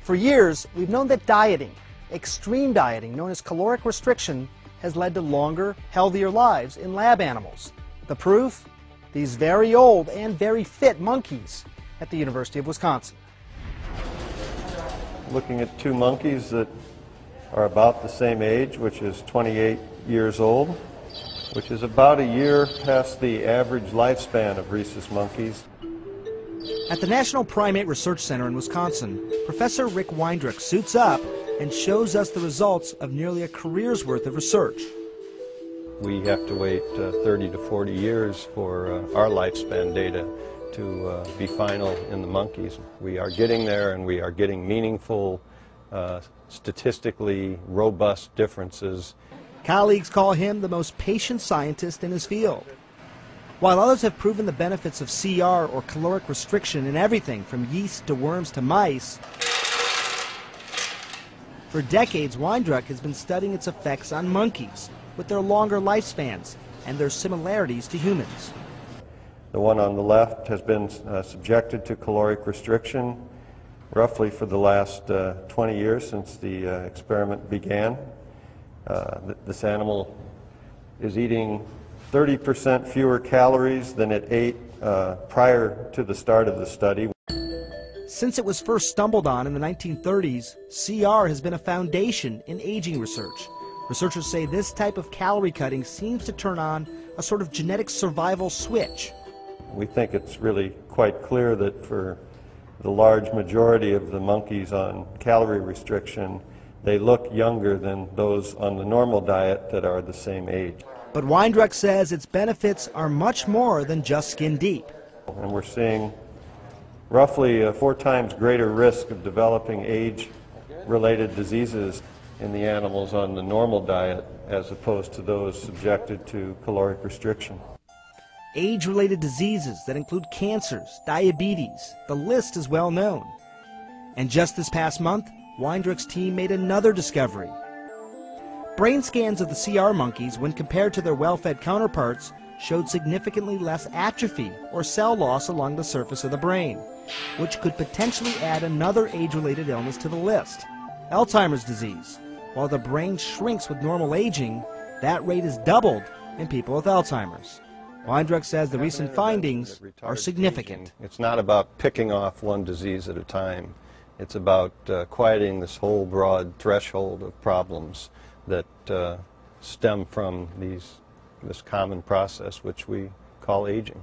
For years, we've known that dieting, extreme dieting known as caloric restriction, has led to longer, healthier lives in lab animals. The proof? These very old and very fit monkeys at the University of Wisconsin. Looking at two monkeys that are about the same age, which is 28 years old, which is about a year past the average lifespan of rhesus monkeys. At the National Primate Research Center in Wisconsin, Professor Rick Weindruck suits up and shows us the results of nearly a career's worth of research. We have to wait 30 to 40 years for our lifespan data to be final in the monkeys. We are getting there, and we are getting meaningful, statistically robust differences. Colleagues call him the most patient scientist in his field. While others have proven the benefits of CR, or caloric restriction, in everything from yeast to worms to mice, for decades Weindruck has been studying its effects on monkeys, with their longer lifespans and their similarities to humans. The one on the left has been subjected to caloric restriction roughly for the last 20 years since the experiment began. This animal is eating 30% fewer calories than it ate prior to the start of the study. Since it was first stumbled on in the 1930s, CR has been a foundation in aging research. Researchers say this type of calorie cutting seems to turn on a sort of genetic survival switch. We think it's really quite clear that for the large majority of the monkeys on calorie restriction, they look younger than those on the normal diet that are the same age. But Weindruck says its benefits are much more than just skin deep. And we're seeing roughly a 4 times greater risk of developing age-related diseases in the animals on the normal diet as opposed to those subjected to caloric restriction. Age-related diseases that include cancers, diabetes, the list is well known. And just this past month, Weindruck's team made another discovery. Brain scans of the CR monkeys, when compared to their well-fed counterparts, showed significantly less atrophy or cell loss along the surface of the brain, which could potentially add another age-related illness to the list, Alzheimer's disease. While the brain shrinks with normal aging, that rate is doubled in people with Alzheimer's. Weindruck says the recent findings are significant. It's not about picking off one disease at a time. It's about quieting this whole broad threshold of problems that stem from this common process which we call aging.